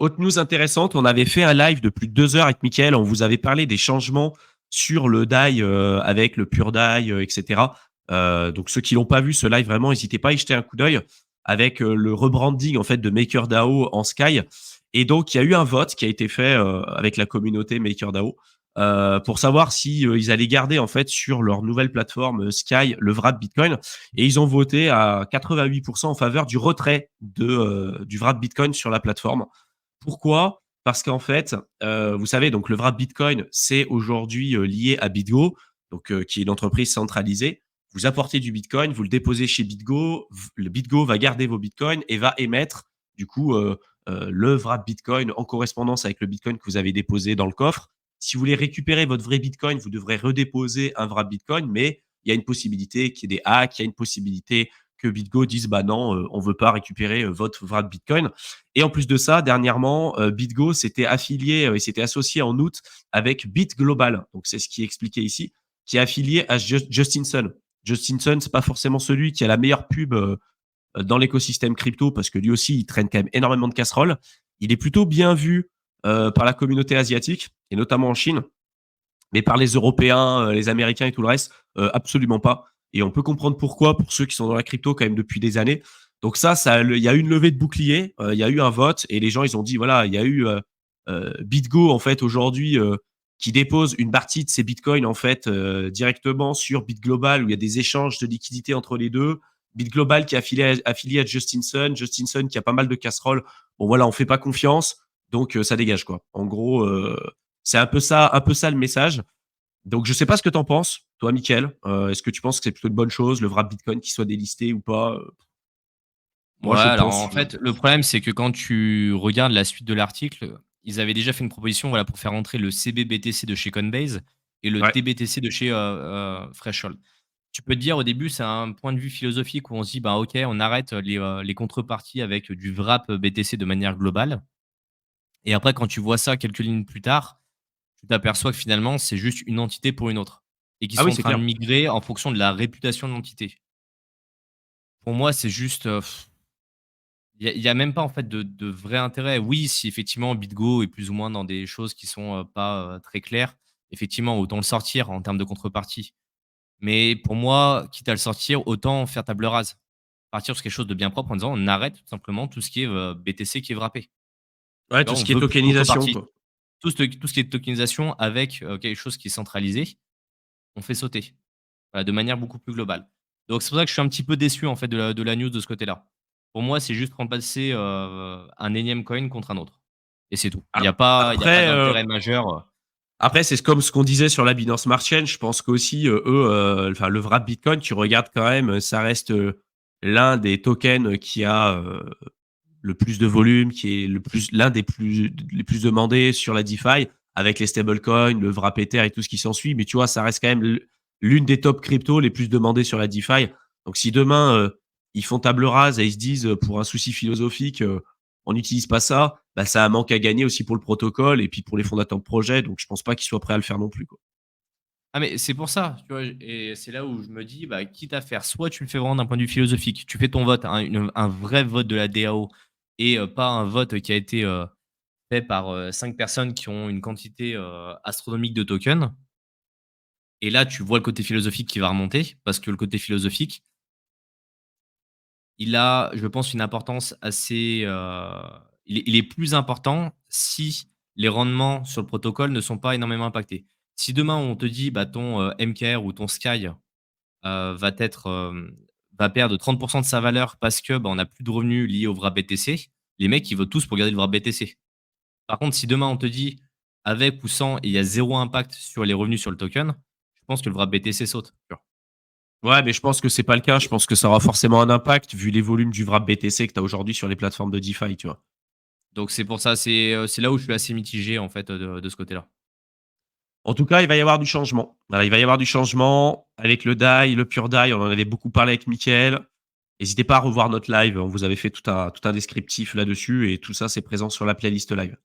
Autre news intéressante, on avait fait un live de plus de 2 heures avec Mickaël. On vous avait parlé des changements sur le DAI avec le Pure DAI, etc. Donc ceux qui l'ont pas vu, ce live, vraiment, n'hésitez pas à y jeter un coup d'œil avec le rebranding en fait de MakerDAO en Sky. Et donc il y a eu un vote qui a été fait avec la communauté MakerDAO pour savoir si ils allaient garder en fait sur leur nouvelle plateforme Sky le wrap Bitcoin. Et ils ont voté à 88% en faveur du retrait du wrap Bitcoin sur la plateforme. Pourquoi? Parce qu'en fait, vous savez, donc le wrap Bitcoin, c'est aujourd'hui lié à BitGo, donc qui est une entreprise centralisée. Vous apportez du Bitcoin, vous le déposez chez BitGo, le BitGo va garder vos Bitcoins et va émettre du coup le wrap Bitcoin en correspondance avec le Bitcoin que vous avez déposé dans le coffre. Si vous voulez récupérer votre vrai Bitcoin, vous devrez redéposer un wrap Bitcoin, mais il y a une possibilité qu'il y ait des hacks, il y a une possibilité que BitGo dise bah non, on veut pas récupérer votre wrap Bitcoin. Et en plus de ça, dernièrement, BitGo s'était affilié et s'était associé en août avec BitGlobal. Donc c'est ce qui est expliqué ici, qui est affilié à Justin Sun. Justin Sun, c'est pas forcément celui qui a la meilleure pub dans l'écosystème crypto parce que lui aussi, il traîne quand même énormément de casseroles. Il est plutôt bien vu par la communauté asiatique et notamment en Chine, mais par les Européens, les Américains et tout le reste, absolument pas. Et on peut comprendre pourquoi pour ceux qui sont dans la crypto quand même depuis des années. Donc il y a eu une levée de bouclier, il y a eu un vote et les gens ils ont dit voilà, il y a eu BitGo en fait aujourd'hui qui dépose une partie de ses bitcoins en fait directement sur BitGlobal où il y a des échanges de liquidités entre les deux. BitGlobal qui est affilié à Justin Sun qui a pas mal de casseroles. Bon voilà, on fait pas confiance, donc ça dégage quoi. En gros, c'est un peu ça le message. Donc je sais pas ce que tu en penses, toi, Mickaël. Est-ce que tu penses que c'est plutôt une bonne chose, le wrap Bitcoin qui soit délisté ou pas? Moi, Ouais, je alors pense. en fait, le problème, c'est que quand tu regardes la suite de l'article, ils avaient déjà fait une proposition, voilà, pour faire entrer le CBBTC de chez Coinbase et le Ouais. TBTC de chez, Threshold. Tu peux te dire au début, c'est un point de vue philosophique où on se dit: «Bah, OK, on arrête les contreparties avec du wrap BTC de manière globale» et après quand tu vois ça quelques lignes plus tard, tu t'aperçois que finalement, c'est juste une entité pour une autre et qu'ils Ah sont oui, en c'est train de clair. migrer en fonction de la réputation de l'entité. Pour moi, c'est juste, il y a même pas en fait de vrai intérêt. Oui, si effectivement BitGo est plus ou moins dans des choses qui sont, pas, très claires, effectivement, autant le sortir en termes de contrepartie. Mais pour moi, quitte à le sortir, autant faire table rase. Partir sur quelque chose de bien propre en disant: «On arrête tout simplement tout ce qui est, BTC qui est wrappé». Ouais, Tu tout vois? ce On qui est veut plus de tokenisation, contrepartie. quoi. Tout ce qui est tokenisation avec, quelque chose qui est centralisé, on fait sauter. Voilà, de manière beaucoup plus globale. Donc c'est pour ça que je suis un petit peu déçu en fait de la news de ce côté-là. Pour moi, c'est juste remplacer, un énième coin contre un autre et c'est tout. Il y a pas Après, d'intérêt majeur, après, c'est comme ce qu'on disait sur la Binance Smart Chain. Je pense qu'aussi, eux, enfin, le wrap Bitcoin, tu regardes quand même, ça reste l'un des tokens qui a le plus de volume, qui est l'un des plus, les plus demandés sur la DeFi, avec les stablecoins, le wrap Ether et tout ce qui s'ensuit. Mais tu vois, ça reste quand même l'une des top cryptos les plus demandées sur la DeFi. Donc, si demain, ils font table rase et ils se disent, pour un souci philosophique, on n'utilise pas ça, bah, ça a un manque à gagner aussi pour le protocole et puis pour les fondateurs de projet. Donc, je pense pas qu'ils soient prêts à le faire non plus, quoi. ah mais c'est pour ça, tu vois? Et c'est là où je me dis, bah, quitte à faire, soit tu le fais vraiment d'un point de vue philosophique, tu fais ton vote, un vrai vote de la DAO et pas un vote qui a été, fait par, 5 personnes qui ont une quantité, astronomique de tokens et là, tu vois le côté philosophique qui va remonter parce que le côté philosophique, il a, je pense, une importance assez, il est plus important si les rendements sur le protocole ne sont pas énormément impactés. Si demain on te dit, bah, ton, MKR ou ton Sky, va perdre 30 de sa valeur parce que, bah, on n'a plus de revenus liés au VRAP BTC, les mecs, ils votent tous pour garder le VRAP BTC. Par contre, si demain on te dit, avec ou sans, il y a zéro impact sur les revenus sur le token, je pense que le VRAP BTC saute, tu vois? Ouais, mais je pense que c'est pas le cas. Je pense que ça aura forcément un impact vu les volumes du wrap BTC que tu as aujourd'hui sur les plateformes de DeFi, tu vois. Donc c'est pour ça, c'est là où je suis assez mitigé en fait, de ce côté-là. En tout cas, il va y avoir du changement. Voilà, il va y avoir du changement avec le DAI, le Pure DAI. On en avait beaucoup parlé avec Mickaël. N'hésitez pas à revoir notre live. On vous avait fait tout un descriptif là-dessus et tout ça, c'est présent sur la playlist live.